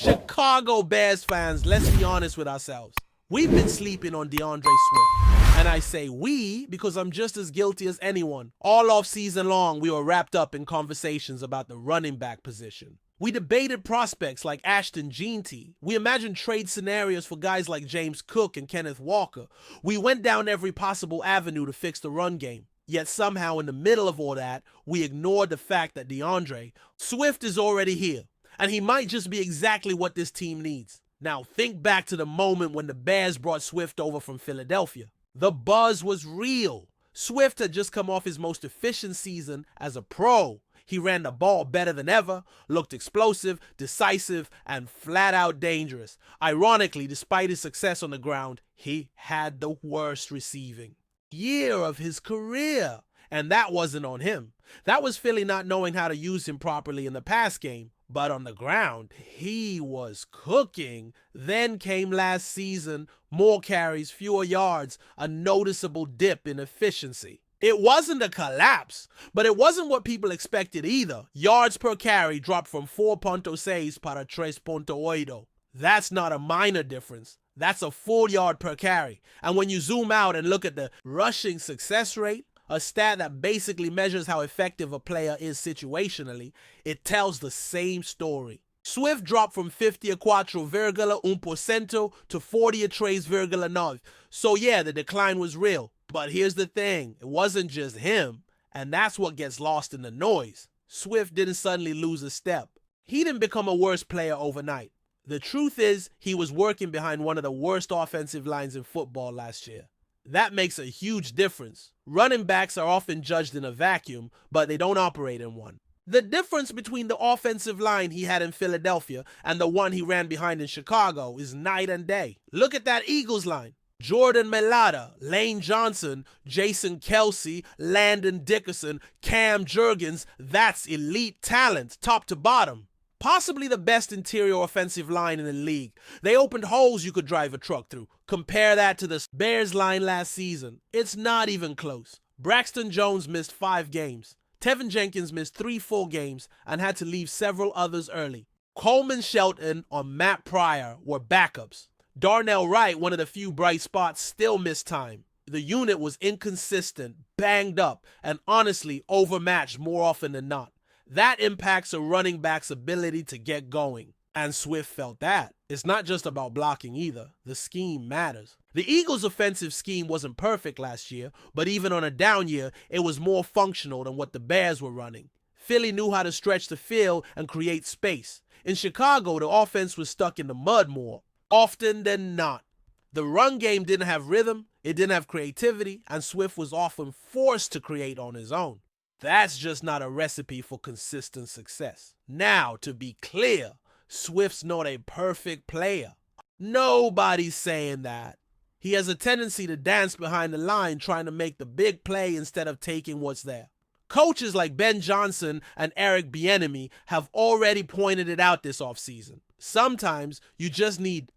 Chicago Bears fans, let's be honest with ourselves. We've been sleeping on DeAndre Swift. And I say we because I'm just as guilty as anyone. All off season long, we were wrapped up in conversations about the running back position. We debated prospects like Ashton Jeanty. We imagined trade scenarios for guys like James Cook and Kenneth Walker. We went down every possible avenue to fix the run game. Yet somehow in the middle of all that, we ignored the fact that DeAndre Swift is already here. And he might just be exactly what this team needs. Now think back to the moment when the Bears brought Swift over from Philadelphia. The buzz was real. Swift had just come off his most efficient season as a pro. He ran the ball better than ever, looked explosive, decisive, and flat out dangerous. Ironically, despite his success on the ground, he had the worst receiving year of his career. And that wasn't on him. That was Philly not knowing how to use him properly in the pass game. But on the ground, he was cooking. Then came last season, more carries, fewer yards, a noticeable dip in efficiency. It wasn't a collapse, but it wasn't what people expected either. Yards per carry dropped from 4.6 para 3.8. That's not a minor difference. That's a full yard per carry. And when you zoom out and look at the rushing success rate, a stat that basically measures how effective a player is situationally, it tells the same story. Swift dropped from 54,1% to 43,9%. So yeah, the decline was real. But here's the thing, it wasn't just him, and that's what gets lost in the noise. Swift didn't suddenly lose a step. He didn't become a worse player overnight. The truth is, he was working behind one of the worst offensive lines in football last year. That makes a huge difference. Running backs are often judged in a vacuum, but they don't operate in one. The difference between the offensive line he had in Philadelphia and the one he ran behind in Chicago is night and day. Look at that Eagles line. Jordan Mailata, Lane Johnson, Jason Kelsey, Landon Dickerson, Cam Jurgens, that's elite talent, top to bottom. Possibly the best interior offensive line in the league. They opened holes you could drive a truck through. Compare that to the Bears line last season. It's not even close. Braxton Jones missed 5 games. Tevin Jenkins missed 3 full games and had to leave several others early. Coleman Shelton or Matt Pryor were backups. Darnell Wright, one of the few bright spots, still missed time. The unit was inconsistent, banged up, and honestly overmatched more often than not. That impacts a running back's ability to get going. And Swift felt that. It's not just about blocking either. The scheme matters. The Eagles' offensive scheme wasn't perfect last year, but even on a down year, it was more functional than what the Bears were running. Philly knew how to stretch the field and create space. In Chicago, the offense was stuck in the mud more often than not. The run game didn't have rhythm, it didn't have creativity, and Swift was often forced to create on his own. That's just not a recipe for consistent success. Now, to be clear, Swift's not a perfect player. Nobody's saying that. He has a tendency to dance behind the line trying to make the big play instead of taking what's there. Coaches like Ben Johnson and Eric Bieniemy have already pointed it out this offseason. Sometimes you just need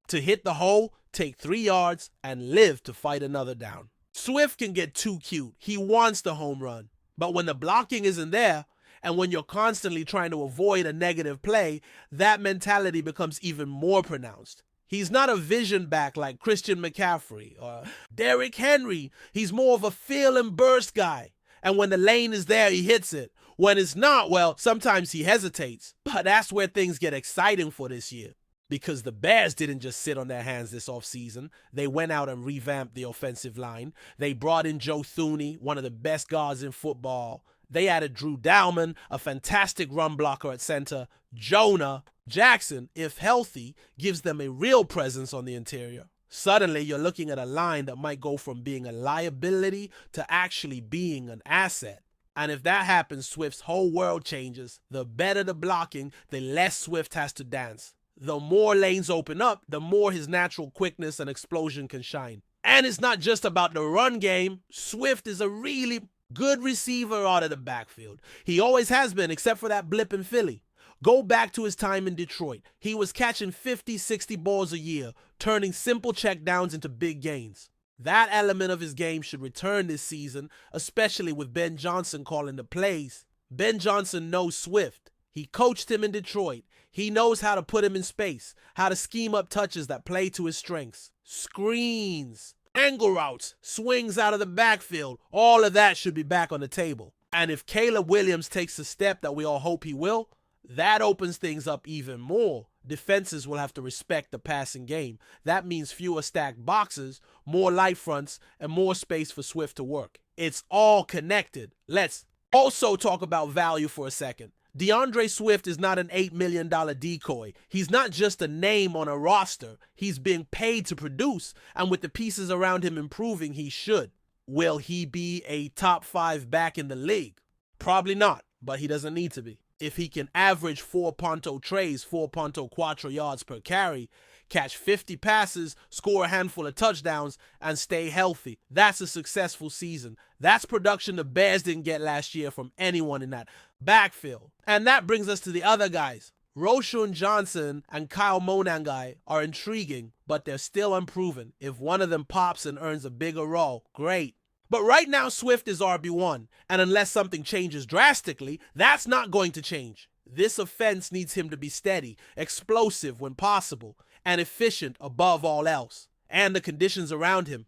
to hit the hole, take 3 yards, and live to fight another down. Swift can get too cute. He wants the home run. But when the blocking isn't there, and when you're constantly trying to avoid a negative play, that mentality becomes even more pronounced. He's not a vision back like Christian McCaffrey or Derrick Henry. He's more of a feel and burst guy. And when the lane is there, he hits it. When it's not, well, sometimes he hesitates. But that's where things get exciting for this year. Because the Bears didn't just sit on their hands this offseason. They went out and revamped the offensive line. They brought in Joe Thuney, one of the best guards in football. They added Drew Dalman, a fantastic run blocker at center. Jonah Jackson, if healthy, gives them a real presence on the interior. Suddenly, you're looking at a line that might go from being a liability to actually being an asset. And if that happens, Swift's whole world changes. The better the blocking, the less Swift has to dance. The more lanes open up, the more his natural quickness and explosion can shine. And it's not just about the run game. Swift is a really good receiver out of the backfield. He always has been, except for that blip in Philly. Go back to his time in Detroit. He was catching 50, 60 balls a year, turning simple checkdowns into big gains. That element of his game should return this season, especially with Ben Johnson calling the plays. Ben Johnson knows Swift. He coached him in Detroit. He knows how to put him in space, how to scheme up touches that play to his strengths. Screens, angle routes, swings out of the backfield, all of that should be back on the table. And if Caleb Williams takes the step that we all hope he will, that opens things up even more. Defenses will have to respect the passing game. That means fewer stacked boxes, more light fronts, and more space for Swift to work. It's all connected. Let's also talk about value for a second. DeAndre Swift is not an $8 million decoy. He's not just a name on a roster. He's being paid to produce, and with the pieces around him improving, he should. Will he be a top 5 back in the league? Probably not, but he doesn't need to be. If he can average 4 Ponto trays, 4 Ponto Quattro yards per carry, catch 50 passes, score a handful of touchdowns, and stay healthy, that's a successful season. That's production the Bears didn't get last year from anyone in that backfield. And that brings us to the other guys. Roschon Johnson and Kyle Monangai are intriguing, but they're still unproven. If one of them pops and earns a bigger role, great. But right now, Swift is RB1, and unless something changes drastically, that's not going to change. This offense needs him to be steady, explosive when possible, and efficient above all else. And the conditions around him,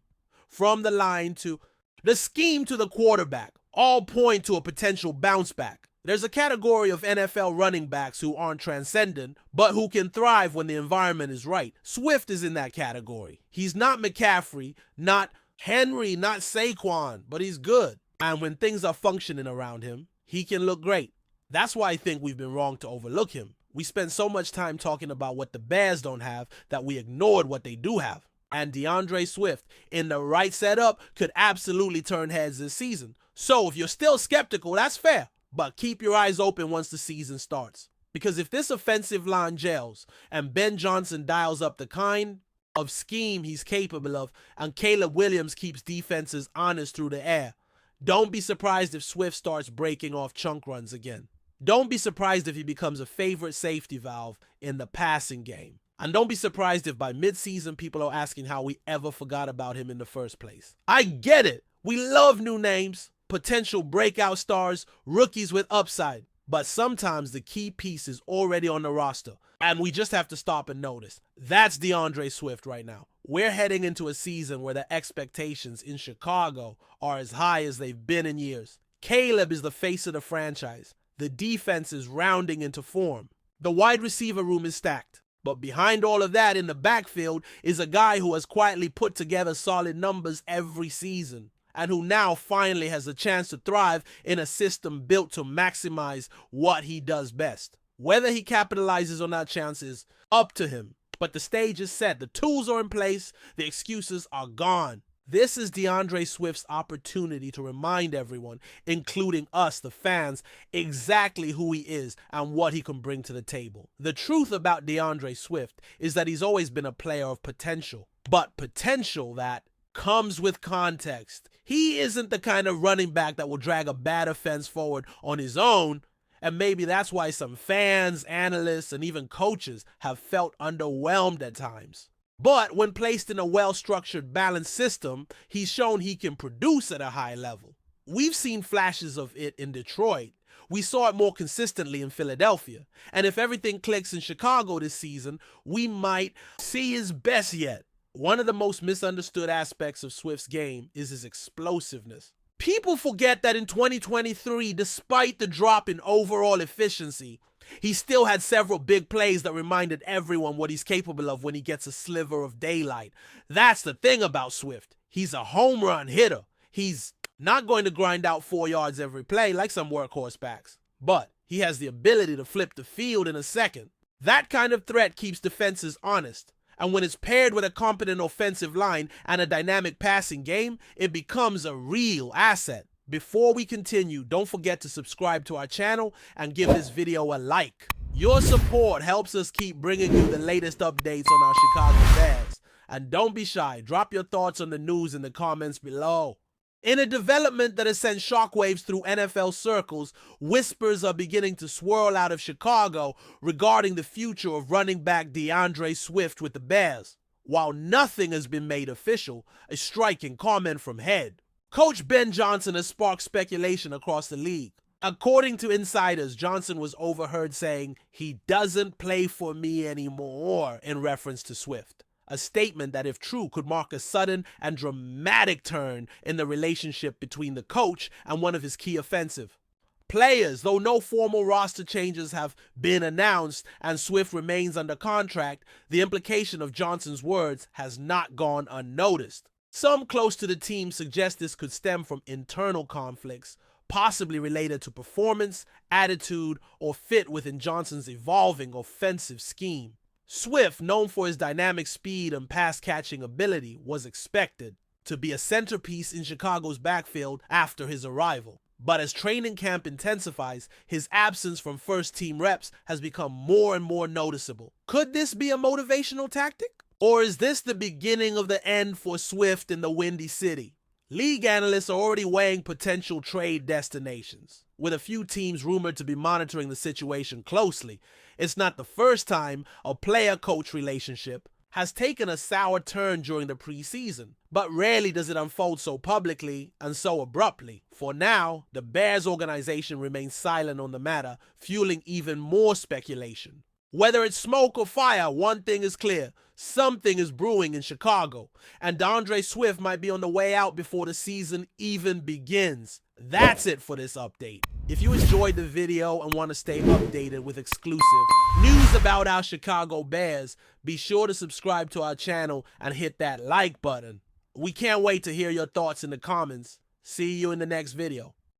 from the line to the scheme to the quarterback, all point to a potential bounce back. There's a category of NFL running backs who aren't transcendent, but who can thrive when the environment is right. Swift is in that category. He's not McCaffrey, not Henry, not Saquon, but he's good. And when things are functioning around him, he can look great. That's why I think we've been wrong to overlook him. We spend so much time talking about what the Bears don't have that we ignored what they do have. And DeAndre Swift, in the right setup, could absolutely turn heads this season. So if you're still skeptical, that's fair. But keep your eyes open once the season starts. Because if this offensive line gels and Ben Johnson dials up the kind of scheme he's capable of, and Caleb Williams keeps defenses honest through the air, don't be surprised if Swift starts breaking off chunk runs again. Don't be surprised if he becomes a favorite safety valve in the passing game. And don't be surprised if by midseason people are asking how we ever forgot about him in the first place. I get it. We love new names, potential breakout stars, rookies with upside. But sometimes the key piece is already on the roster, and we just have to stop and notice. That's DeAndre Swift right now. We're heading into a season where the expectations in Chicago are as high as they've been in years. Caleb is the face of the franchise. The defense is rounding into form. The wide receiver room is stacked. But behind all of that in the backfield is a guy who has quietly put together solid numbers every season, and who now finally has a chance to thrive in a system built to maximize what he does best. Whether he capitalizes on that chance is up to him, but the stage is set, the tools are in place, the excuses are gone. This is DeAndre Swift's opportunity to remind everyone, including us, the fans, exactly who he is and what he can bring to the table. The truth about DeAndre Swift is that he's always been a player of potential, but potential that comes with context. He isn't the kind of running back that will drag a bad offense forward on his own, and maybe that's why some fans, analysts, and even coaches have felt underwhelmed at times. But when placed in a well-structured, balanced system, he's shown he can produce at a high level. We've seen flashes of it in Detroit. We saw it more consistently in Philadelphia. And if everything clicks in Chicago this season, we might see his best yet. One of the most misunderstood aspects of Swift's game is his explosiveness. People forget that in 2023, despite the drop in overall efficiency, he still had several big plays that reminded everyone what he's capable of when he gets a sliver of daylight. That's the thing about Swift. He's a home run hitter. He's not going to grind out 4 yards every play like some workhorse backs, but he has the ability to flip the field in a second. That kind of threat keeps defenses honest. And when it's paired with a competent offensive line and a dynamic passing game, it becomes a real asset. Before we continue, don't forget to subscribe to our channel and give this video a like. Your support helps us keep bringing you the latest updates on our Chicago Bears. And don't be shy, drop your thoughts on the news in the comments below. In a development that has sent shockwaves through NFL circles, whispers are beginning to swirl out of Chicago regarding the future of running back DeAndre Swift with the Bears. While nothing has been made official, a striking comment from Head. Coach Ben Johnson has sparked speculation across the league. According to insiders, Johnson was overheard saying he doesn't play for me anymore in reference to Swift. A statement that, if true, could mark a sudden and dramatic turn in the relationship between the coach and one of his key offensive players. Though no formal roster changes have been announced and Swift remains under contract, the implication of Johnson's words has not gone unnoticed. Some close to the team suggest this could stem from internal conflicts, possibly related to performance, attitude, or fit within Johnson's evolving offensive scheme. Swift, known for his dynamic speed and pass-catching ability, was expected to be a centerpiece in Chicago's backfield after his arrival. But as training camp intensifies, his absence from first-team reps has become more and more noticeable. Could this be a motivational tactic? Or is this the beginning of the end for Swift in the Windy City? League analysts are already weighing potential trade destinations, with a few teams rumored to be monitoring the situation closely. It's not the first time a player-coach relationship has taken a sour turn during the preseason, but rarely does it unfold so publicly and so abruptly. For now, the Bears organization remains silent on the matter, fueling even more speculation. Whether it's smoke or fire, one thing is clear: something is brewing in Chicago, and DeAndre Swift might be on the way out before the season even begins. That's it for this update. If you enjoyed the video and want to stay updated with exclusive news about our Chicago Bears, be sure to subscribe to our channel and hit that like button. We can't wait to hear your thoughts in the comments. See you in the next video.